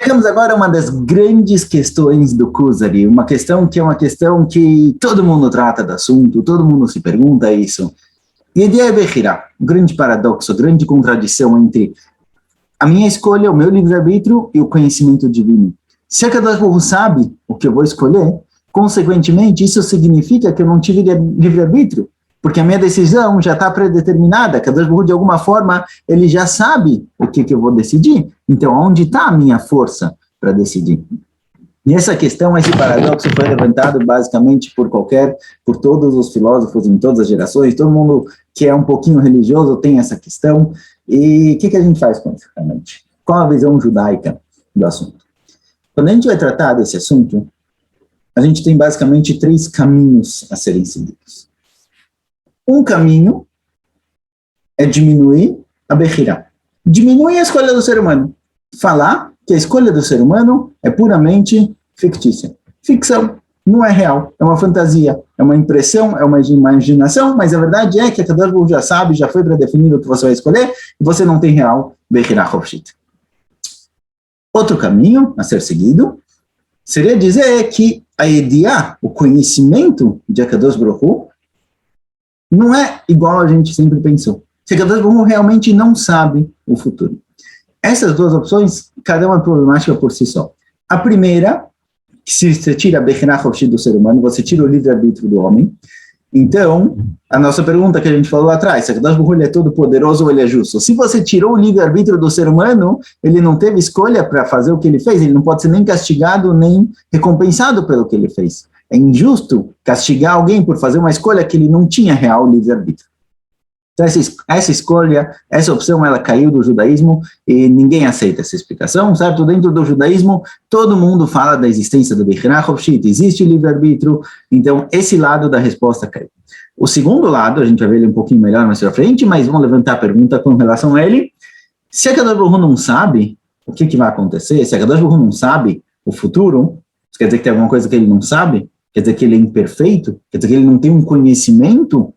Chegamos agora a uma das grandes questões do Kuzari, uma questão que todo mundo trata do assunto, todo mundo se pergunta isso. E a ideia é Bechirá, um grande paradoxo, grande contradição entre a minha escolha, o meu livre-arbítrio e o conhecimento divino. Se a Kadosh Baruch Hu sabe o que eu vou escolher, consequentemente, isso significa que eu não tive livre-arbítrio, porque a minha decisão já está predeterminada. Kadosh Baruch Hu, de alguma forma, ele já sabe o que eu vou decidir. Então, onde está a minha força para decidir? E essa questão, esse paradoxo foi levantado basicamente por todos os filósofos em todas as gerações. Todo mundo que é um pouquinho religioso tem essa questão. E o que a gente faz com isso, realmente? Qual a visão judaica do assunto? Quando a gente vai tratar desse assunto, a gente tem basicamente 3 caminhos a serem seguidos. Um caminho é diminuir a Bechirá. Diminuir a escolha do ser humano. Falar que a escolha do ser humano é puramente fictícia. Ficção, não é real, é uma fantasia, é uma impressão, é uma imaginação, mas a verdade é que a Kadosh Baruch Hu já sabe, já foi predefinido o que você vai escolher, e você não tem real Bechirá Chofshit. Outro caminho a ser seguido seria dizer que a Ediá, o conhecimento de Kadosh Baruch Hu, não é igual a gente sempre pensou. Se Kadosh Baruch Hu realmente não sabe o futuro. Essas 2 opções, cada uma é problemática por si só. A primeira, que se você tira a Bechirá Chofshit do ser humano, você tira o livre-arbítrio do homem. Então, a nossa pergunta que a gente falou lá atrás, se Kadosh Baruch Hu ele é todo poderoso ou ele é justo? Se você tirou o livre-arbítrio do ser humano, ele não teve escolha para fazer o que ele fez, ele não pode ser nem castigado, nem recompensado pelo que ele fez. É injusto castigar alguém por fazer uma escolha que ele não tinha real livre-arbítrio. Então, essa escolha, essa opção, ela caiu do judaísmo e ninguém aceita essa explicação, certo? Dentro do judaísmo, todo mundo fala da existência do Bechirá Chofshit, existe livre-arbítrio, então esse lado da resposta caiu. O segundo lado, a gente vai ver ele um pouquinho melhor mais pra frente, mas vamos levantar a pergunta com relação a ele. Se a Kadosh Baruch Hu não sabe o que vai acontecer, se a Kadosh Baruch Hu não sabe o futuro, isso quer dizer que tem alguma coisa que ele não sabe? Quer dizer que ele é imperfeito? Quer dizer que ele não tem um conhecimento?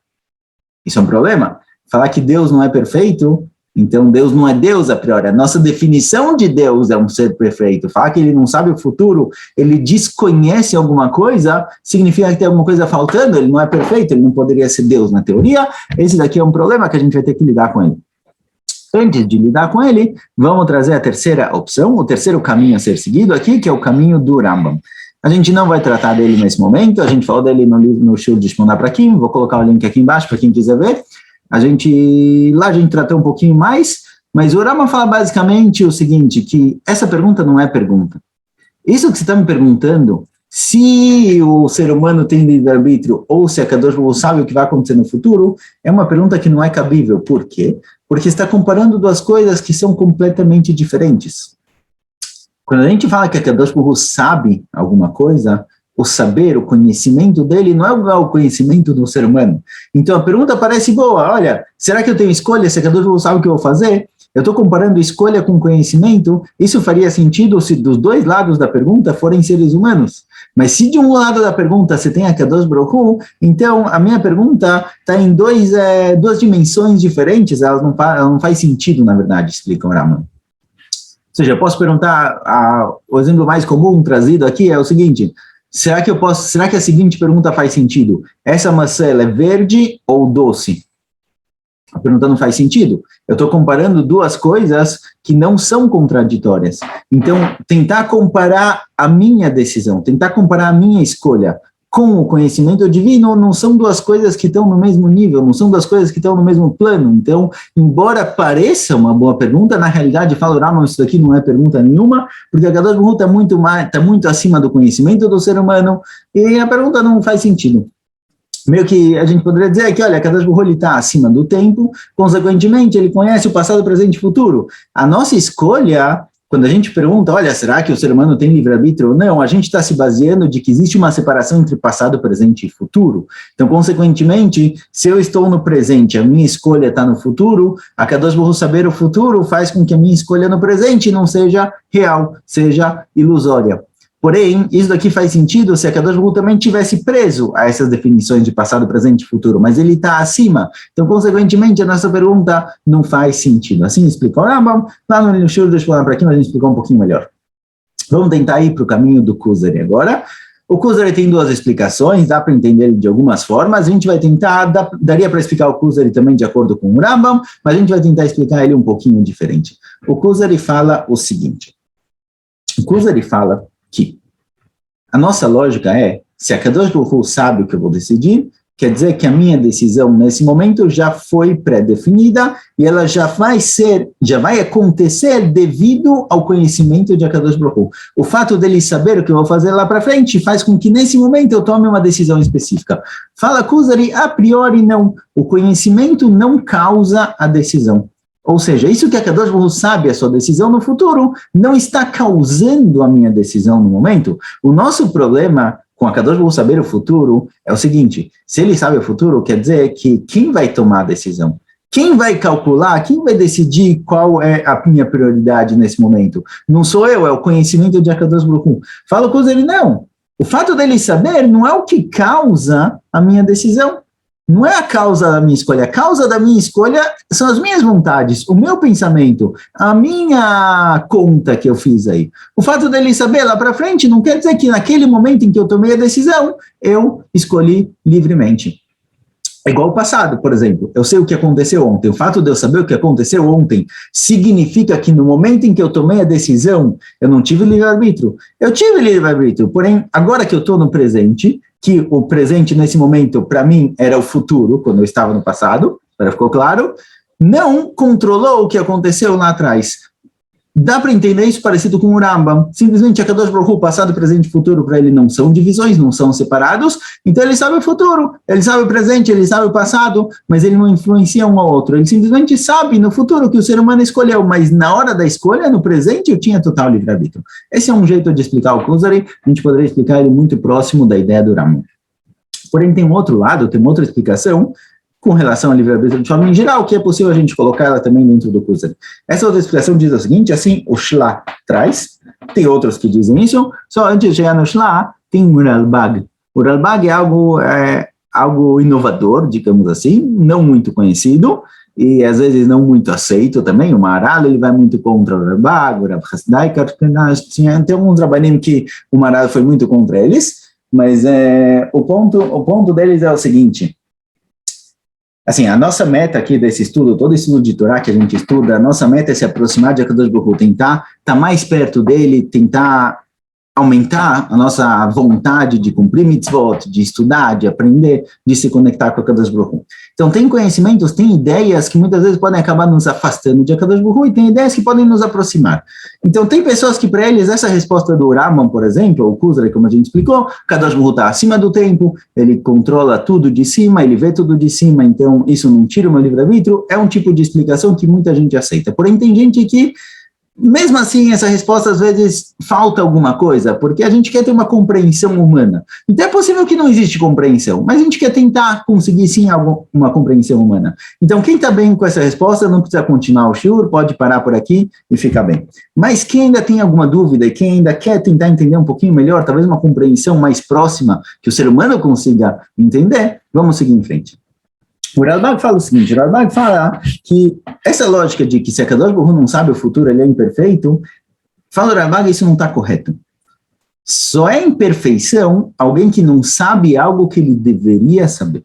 Isso é um problema. Falar que Deus não é perfeito, então Deus não é Deus a priori. A nossa definição de Deus é um ser perfeito. Falar que ele não sabe o futuro, ele desconhece alguma coisa, significa que tem alguma coisa faltando, ele não é perfeito, ele não poderia ser Deus na teoria. Esse daqui é um problema que a gente vai ter que lidar com ele. Antes de lidar com ele, vamos trazer a terceira opção, o terceiro caminho a ser seguido aqui, que é o caminho do Rambam. A gente não vai tratar dele nesse momento, a gente falou dele no Shur de Shmona Prakim, vou colocar o link aqui embaixo para quem quiser ver. Lá a gente tratou um pouquinho mais, mas o Rambam fala basicamente o seguinte, que essa pergunta não é pergunta. Isso que você está me perguntando, se o ser humano tem livre-arbítrio ou se a Kadosh Baruch Hu sabe o que vai acontecer no futuro, é uma pergunta que não é cabível. Por quê? Porque está comparando 2 coisas que são completamente diferentes. Quando a gente fala que a Kadosh Baruch Hu sabe alguma coisa, o saber, o conhecimento dele não é igual ao conhecimento do ser humano. Então a pergunta parece boa, olha, será que eu tenho escolha? Se a Kadosh Baruch Hu sabe o que eu vou fazer? Eu estou comparando escolha com conhecimento, isso faria sentido se dos 2 lados da pergunta forem seres humanos. Mas se de um lado da pergunta você tem a Kadosh Baruch Hu, então a minha pergunta está em 2 dimensões diferentes, ela não faz sentido, na verdade, explica o Rambam. Ou seja, eu posso perguntar, o exemplo mais comum trazido aqui é o seguinte: será que a seguinte pergunta faz sentido? Essa maçã ela é verde ou doce? A pergunta não faz sentido. Eu estou comparando 2 coisas que não são contraditórias. Então, tentar comparar a minha decisão, tentar comparar a minha escolha com o conhecimento divino não são 2 coisas que estão no mesmo nível, não são 2 coisas que estão no mesmo plano. Então, embora pareça uma boa pergunta, na realidade, falo, Rambam, isso daqui não é pergunta nenhuma, porque a Kadosh Baruch Hu está muito acima do conhecimento do ser humano, e a pergunta não faz sentido. Meio que a gente poderia dizer que, olha, a Kadosh Baruch Hu está acima do tempo, consequentemente, ele conhece o passado, presente e futuro. A nossa escolha, quando a gente pergunta, olha, será que o ser humano tem livre-arbítrio ou não, a gente está se baseando de que existe uma separação entre passado, presente e futuro. Então, consequentemente, se eu estou no presente, a minha escolha está no futuro, a Kadosh Baruch Hu saber o futuro faz com que a minha escolha no presente não seja real, seja ilusória. Porém, isso daqui faz sentido se a Kadosh Baruch Hu também tivesse preso a essas definições de passado, presente e futuro, mas ele está acima. Então, consequentemente, a nossa pergunta não faz sentido. Assim explica o Rambam. Lá no Shur de Shmona Prakim a gente explicou um pouquinho melhor. Vamos tentar ir para o caminho do Kuzari agora. O Kuzari tem duas explicações, dá para entender ele de algumas formas. A gente vai tentar, daria para explicar o Kuzari também de acordo com o Rambam, mas a gente vai tentar explicar ele um pouquinho diferente. O Kuzari fala o seguinte. O Kuzari fala que a nossa lógica é, se a Kadosh Baruch Hu sabe o que eu vou decidir, quer dizer que a minha decisão nesse momento já foi pré-definida e ela já vai acontecer devido ao conhecimento de Akadosh Baruch Hu. O fato dele saber o que eu vou fazer lá para frente faz com que nesse momento eu tome uma decisão específica. Fala Kuzari, a priori não. O conhecimento não causa a decisão. Ou seja, isso que a Kadosh Baruch Hu sabe a sua decisão no futuro não está causando a minha decisão no momento. O nosso problema com a Kadosh Baruch Hu saber o futuro é o seguinte, se ele sabe o futuro, quer dizer que quem vai tomar a decisão? Quem vai calcular, quem vai decidir qual é a minha prioridade nesse momento? Não sou eu, é o conhecimento de Akadosh Baruch Hu. Fala com ele, não. O fato dele saber não é o que causa a minha decisão. Não é a causa da minha escolha. A causa da minha escolha são as minhas vontades, o meu pensamento, a minha conta que eu fiz aí. O fato dele saber lá para frente não quer dizer que naquele momento em que eu tomei a decisão, eu escolhi livremente. É igual o passado, por exemplo. Eu sei o que aconteceu ontem. O fato de eu saber o que aconteceu ontem significa que no momento em que eu tomei a decisão, eu não tive livre-arbítrio. Eu tive livre-arbítrio, porém, agora que eu estou no presente, que o presente nesse momento, para mim, era o futuro, quando eu estava no passado, agora ficou claro, não controlou o que aconteceu lá atrás. Dá para entender isso parecido com o Rambam. Simplesmente a Kadosh Baruch Hu, passado, presente e futuro, para ele não são divisões, não são separados, então ele sabe o futuro, ele sabe o presente, ele sabe o passado, mas ele não influencia um ao outro. Ele simplesmente sabe no futuro que o ser humano escolheu, mas na hora da escolha, no presente, eu tinha total livre-arbítrio. Esse é um jeito de explicar o Kuzari, a gente poderia explicar ele muito próximo da ideia do Rambam. Porém, tem um outro lado, tem uma outra explicação, com relação ao livre-arbítrio de forma em geral, que é possível a gente colocar ela também dentro do Kuzari. Essa outra explicação diz o seguinte, assim, o Shla traz, tem outros que dizem isso, só antes de chegar no Shla, tem o Ralbag. O Ralbag é algo inovador, digamos assim, não muito conhecido, e às vezes não muito aceito também. O Maharal, ele vai muito contra o Ralbag, o Rav Hasdai, tem alguns rabanim que o Maharal foi muito contra eles, mas o ponto deles é o seguinte, assim, a nossa meta aqui desse estudo, todo estudo de Torá que a gente estuda, a nossa meta é se aproximar de Akadosh Baruch Hu, tentar estar mais perto dele, tentar aumentar a nossa vontade de cumprir mitzvot, de estudar, de aprender, de se conectar com Akadosh Baruch Hu. Então, tem conhecimentos, tem ideias que muitas vezes podem acabar nos afastando de Akadosh Baruch Hu e tem ideias que podem nos aproximar. Então, tem pessoas que para eles, essa resposta do Rambam, por exemplo, ou Kuzari, como a gente explicou, Akadosh Baruch Hu está acima do tempo, ele controla tudo de cima, ele vê tudo de cima, então isso não tira o meu livre-arbítrio, é um tipo de explicação que muita gente aceita. Porém, tem gente que mesmo assim, essa resposta às vezes falta alguma coisa, porque a gente quer ter uma compreensão humana. Então é possível que não existe compreensão, mas a gente quer tentar conseguir sim uma compreensão humana. Então quem está bem com essa resposta não precisa continuar o shiur, pode parar por aqui e ficar bem. Mas quem ainda tem alguma dúvida e quem ainda quer tentar entender um pouquinho melhor, talvez uma compreensão mais próxima que o ser humano consiga entender, vamos seguir em frente. O Ralbag fala o seguinte, o Ralbag fala que essa lógica de que se a Kadosh Baruch Hu não sabe o futuro, ele é imperfeito, fala o Ralbag, isso não está correto. Só é imperfeição alguém que não sabe algo que ele deveria saber.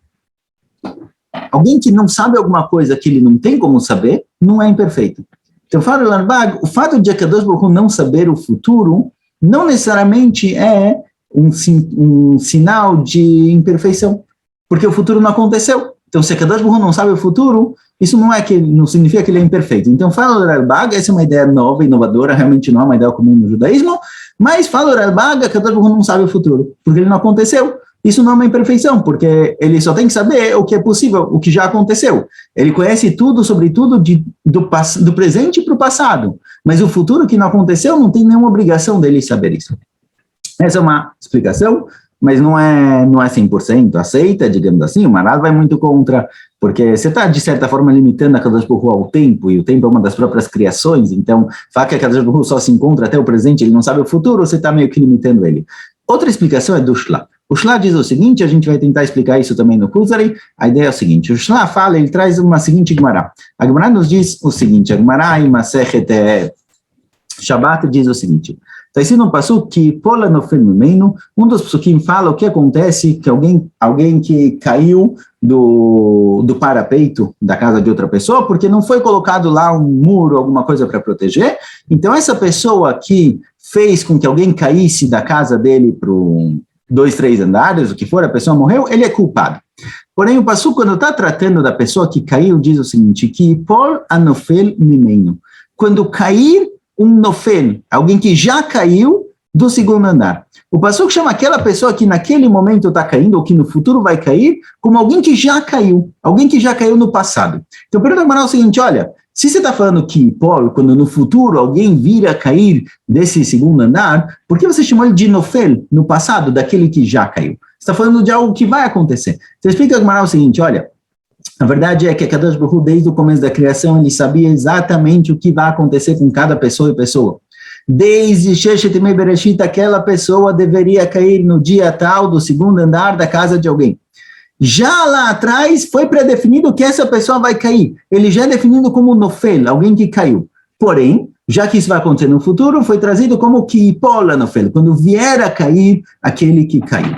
Alguém que não sabe alguma coisa que ele não tem como saber, não é imperfeito. Então fala o Ralbag, o fato de a Kadosh Baruch Hu não saber o futuro, não necessariamente é um sinal de imperfeição, porque o futuro não aconteceu. Então, se a Kadosh Baruch Hu não sabe o futuro, isso não significa que ele é imperfeito. Então, fala o Ralbag, essa é uma ideia nova, inovadora, realmente não é uma ideia comum no judaísmo, mas fala o Ralbag, a Kadosh Baruch Hu não sabe o futuro, porque ele não aconteceu. Isso não é uma imperfeição, porque ele só tem que saber o que é possível, o que já aconteceu. Ele conhece tudo, sobre tudo, do presente para o passado, mas o futuro que não aconteceu, não tem nenhuma obrigação dele saber isso. Essa é uma explicação, mas não é 100% aceita, digamos assim. O Maharal vai muito contra, porque você está, de certa forma, limitando a Kadosh Baruch Hu ao tempo, e o tempo é uma das próprias criações, então, falar que a Kadosh Baruch Hu só se encontra até o presente, ele não sabe o futuro, você está meio que limitando ele. Outra explicação é do Shla. O Shla diz o seguinte, a gente vai tentar explicar isso também no Kuzari, a ideia é o seguinte, o Shla fala, ele traz uma seguinte Gemara. A Gemara nos diz o seguinte, a Gemara em Masechet Shabbat diz o seguinte, está escrito no Pasuk que pola no feminino, um dos psukim fala o que acontece que alguém que caiu do parapeito da casa de outra pessoa, porque não foi colocado lá um muro, alguma coisa para proteger, então essa pessoa que fez com que alguém caísse da casa dele para 2, 3 andares, o que for, a pessoa morreu, ele é culpado. Porém, o Pasuk, quando está tratando da pessoa que caiu, diz o seguinte, que por anofel mimeno, quando cair um nofel, alguém que já caiu do segundo andar. O Pasuk chama aquela pessoa que naquele momento está caindo, ou que no futuro vai cair, como alguém que já caiu no passado. Então, pergunta para o seguinte, olha, se você está falando que, Paul, quando no futuro alguém vir a cair desse segundo andar, por que você chamou ele de nofel no passado, daquele que já caiu? Você está falando de algo que vai acontecer. Você explica para o seguinte, olha, a verdade é que a Kadosh Baruch Hu, desde o começo da criação, ele sabia exatamente o que vai acontecer com cada pessoa e pessoa. Desde Sheshet Yemei Bereshit, aquela pessoa deveria cair no dia tal do segundo andar da casa de alguém. Já lá atrás foi predefinido que essa pessoa vai cair. Ele já é definido como nofel, alguém que caiu. Porém, já que isso vai acontecer no futuro, foi trazido como kipola nofel, quando vier a cair aquele que caiu.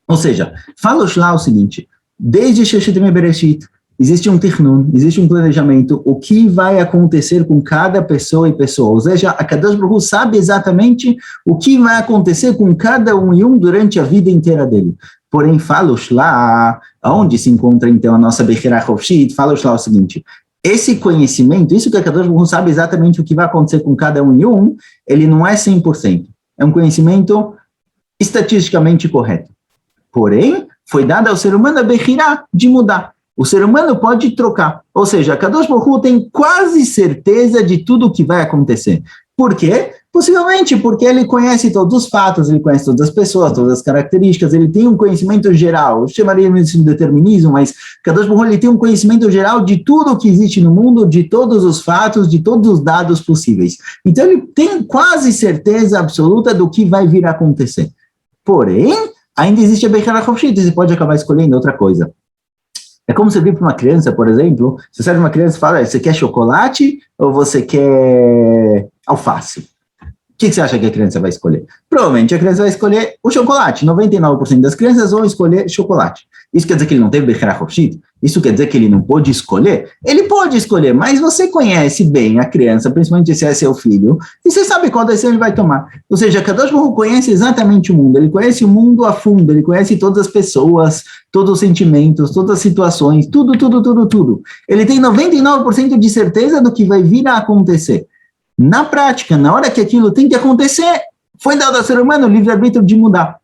Ou seja, fala lá o seguinte, desde Sheshet Yemei Bereshit, existe um tichnun, existe um planejamento, o que vai acontecer com cada pessoa e pessoa. Ou seja, a Kadosh Baruch Hu sabe exatamente o que vai acontecer com cada um e um durante a vida inteira dele. Porém, fala lá, onde se encontra então a nossa Bechira Chofshit, fala lá o seguinte, esse conhecimento, isso que a Kadosh Baruch Hu sabe exatamente o que vai acontecer com cada um e um, ele não é 100%. É um conhecimento estatisticamente correto. Porém, foi dado ao ser humano a Bechira de mudar. O ser humano pode trocar. Ou seja, a Kadosh Baruch Hu tem quase certeza de tudo o que vai acontecer. Por quê? Possivelmente porque ele conhece todos os fatos, ele conhece todas as pessoas, todas as características, ele tem um conhecimento geral. Eu chamaria isso de determinismo, mas Kadosh Baruch Hu, ele tem um conhecimento geral de tudo o que existe no mundo, de todos os fatos, de todos os dados possíveis. Então ele tem quase certeza absoluta do que vai vir a acontecer. Porém, ainda existe a Bechira Chofshit, você pode acabar escolhendo outra coisa. É como você vir para uma criança, por exemplo, você serve uma criança e fala, você quer chocolate ou você quer alface? O que você acha que a criança vai escolher? Provavelmente a criança vai escolher o chocolate. 99% das crianças vão escolher chocolate. Isso quer dizer que ele não teve Bechira Chofshit? Isso quer dizer que ele não pôde escolher? Ele pode escolher, mas você conhece bem a criança, principalmente se é seu filho, e você sabe qual decisão ele vai tomar. Ou seja, Kadosh Baruch Hu conhece exatamente o mundo, ele conhece o mundo a fundo, ele conhece todas as pessoas, todos os sentimentos, todas as situações, tudo. Ele tem 99% de certeza do que vai vir a acontecer. Na prática, na hora que aquilo tem que acontecer, foi dado ao ser humano o livre-arbítrio de mudar.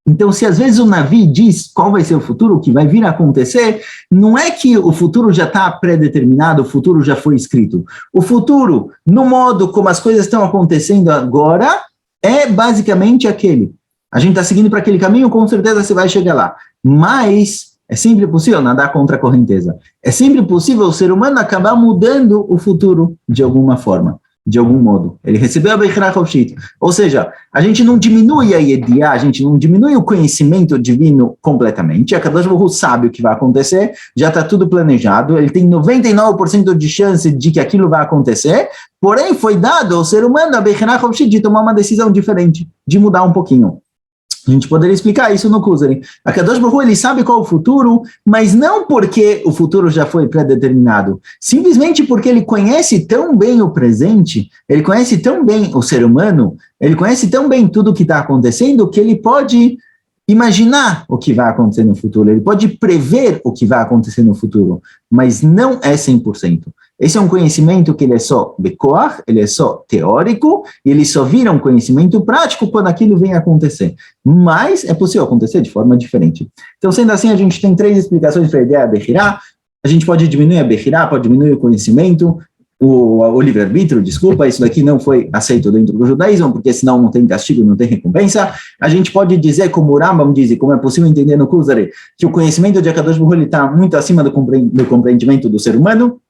Então, se às vezes o Navi diz qual vai ser o futuro, o que vai vir a acontecer, não é que o futuro já está pré-determinado, o futuro já foi escrito. O futuro, no modo como as coisas estão acontecendo agora, é basicamente aquele. A gente está seguindo para aquele caminho, com certeza você vai chegar lá. Mas é sempre possível nadar contra a correnteza. É sempre possível o ser humano acabar mudando o futuro de alguma forma. De algum modo. Ele recebeu a Bechira Chofshit. Ou seja, a gente não diminui a Yediá, a gente não diminui o conhecimento divino completamente. A Kadosh Baruch Hu sabe o que vai acontecer, já está tudo planejado, ele tem 99% de chance de que aquilo vai acontecer, porém foi dado ao ser humano a Bechira Chofshit de tomar uma decisão diferente, de mudar um pouquinho. A gente poderia explicar isso no Kuzari. A Kadosh Baruch Hu, ele sabe qual é o futuro, mas não porque o futuro já foi pré-determinado, simplesmente porque ele conhece tão bem o presente, ele conhece tão bem o ser humano, ele conhece tão bem tudo o que está acontecendo, que ele pode imaginar o que vai acontecer no futuro, ele pode prever o que vai acontecer no futuro, mas não é 100%. Esse é um conhecimento que ele é só bekoach, ele é só teórico, e ele só vira um conhecimento prático quando aquilo vem a acontecer. Mas é possível acontecer de forma diferente. Então, sendo assim, a gente tem 3 explicações para a ideia da Bechira. A gente pode diminuir a Bechira, pode diminuir o conhecimento, o livre-arbítrio, desculpa, isso daqui não foi aceito dentro do judaísmo, porque senão não tem castigo, não tem recompensa. A gente pode dizer, como o Rambam diz, e como é possível entender no Kuzari, que o conhecimento de Akadosh Baruch Hu está muito acima do compreendimento do ser humano.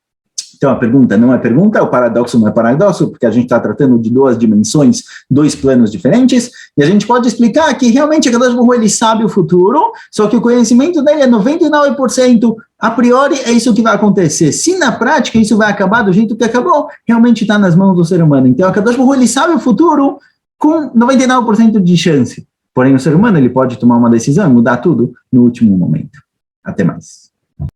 Então, a pergunta não é pergunta, o paradoxo não é paradoxo, porque a gente está tratando de duas dimensões, dois planos diferentes, e a gente pode explicar que realmente a Kadosh Baruch Hu, ele sabe o futuro, só que o conhecimento dele é 99%, a priori é isso que vai acontecer. Se na prática isso vai acabar do jeito que acabou, realmente está nas mãos do ser humano. Então, a Kadosh Baruch Hu, ele sabe o futuro com 99% de chance. Porém, o ser humano ele pode tomar uma decisão e mudar tudo no último momento. Até mais.